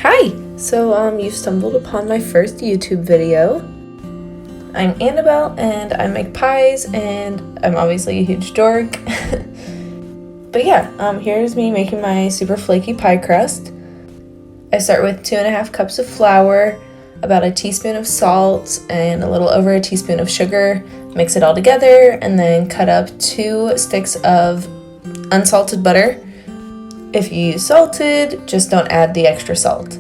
Hi! So, you've stumbled upon my first YouTube video. I'm Annabelle, and I make pies, and I'm obviously a huge dork. But yeah, here's me making my super flaky pie crust. I start with 2.5 cups of flour, about a teaspoon of salt, and a little over a teaspoon of sugar. Mix it all together, and then cut up 2 sticks of unsalted butter. If you use salted, just don't add the extra salt.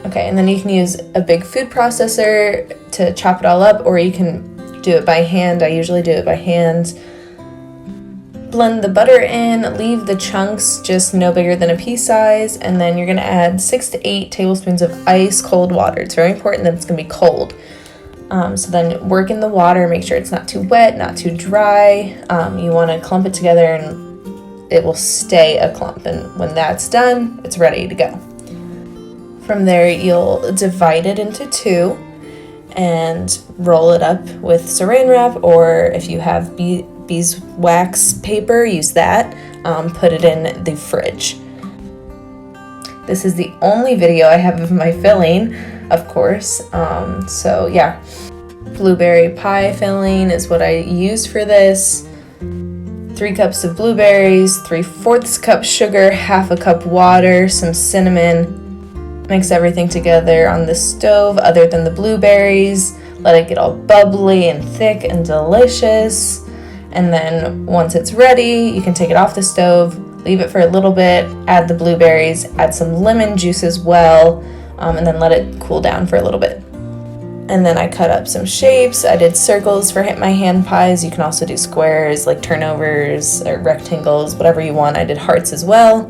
Okay, and then you can use a big food processor to chop it all up, or you can do it by hand. I usually do it by hand. Blend the butter in, leave the chunks just no bigger than a pea size, and then you're gonna add 6 to 8 tablespoons of ice cold water. It's very important that it's gonna be cold. So then work in the water, make sure it's not too wet, not too dry. You wanna clump it together and it will stay a clump, and when that's done, it's ready to go. From there, you'll divide it into 2 and roll it up with saran wrap, or if you have beeswax paper, use that. Put it in the fridge. This is the only video I have of my filling, of course. So yeah, blueberry pie filling is what I used for this. 3 cups of blueberries, 3/4 cup sugar, 1/2 cup water, some cinnamon. Mix everything together on the stove other than the blueberries. Let it get all bubbly and thick and delicious. And then once it's ready, you can take it off the stove, leave it for a little bit, add the blueberries, add some lemon juice as well, and then let it cool down for a little bit. And then I cut up some shapes. I did circles for my hand pies. You can also do squares like turnovers or rectangles, whatever you want. I did hearts as well.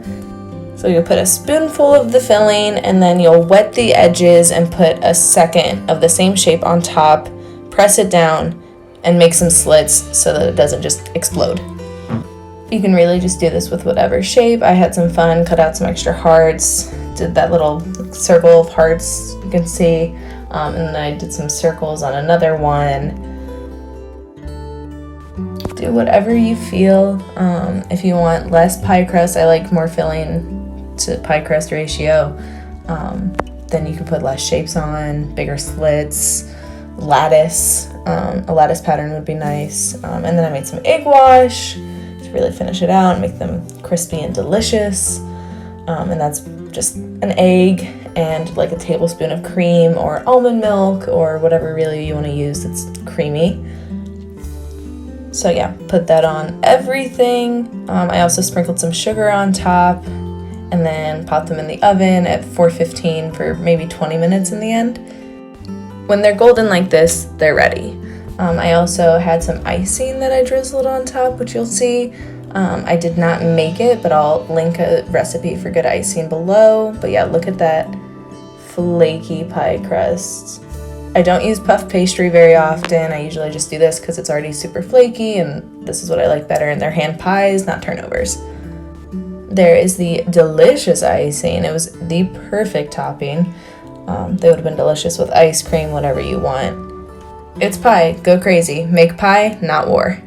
So you'll put a spoonful of the filling, and then you'll wet the edges and put a second of the same shape on top, press it down, and make some slits so that it doesn't just explode. You can really just do this with whatever shape. I had some fun, cut out some extra hearts, did that little circle of hearts you can see. And then I did some circles on another one. Do whatever you feel. If you want less pie crust, I like more filling to pie crust ratio. Then you can put less shapes on, bigger slits, lattice. A lattice pattern would be nice. And then I made some egg wash to really finish it out and make them crispy and delicious. And that's just an egg and like a tablespoon of cream or almond milk or whatever really you want to use that's creamy. So yeah, put that on everything. I also sprinkled some sugar on top and then popped them in the oven at 415 for maybe 20 minutes in the end. When they're golden like this, they're ready. I also had some icing that I drizzled on top, which you'll see. I did not make it, but I'll link a recipe for good icing below. But yeah, look at that flaky pie crust. I don't use puff pastry very often. I usually just do this because it's already super flaky, and this is what I like better, and they're hand pies, not turnovers. There is the delicious icing. It was the perfect topping. They would have been delicious with ice cream, whatever you want. It's pie. Go crazy. Make pie, not war.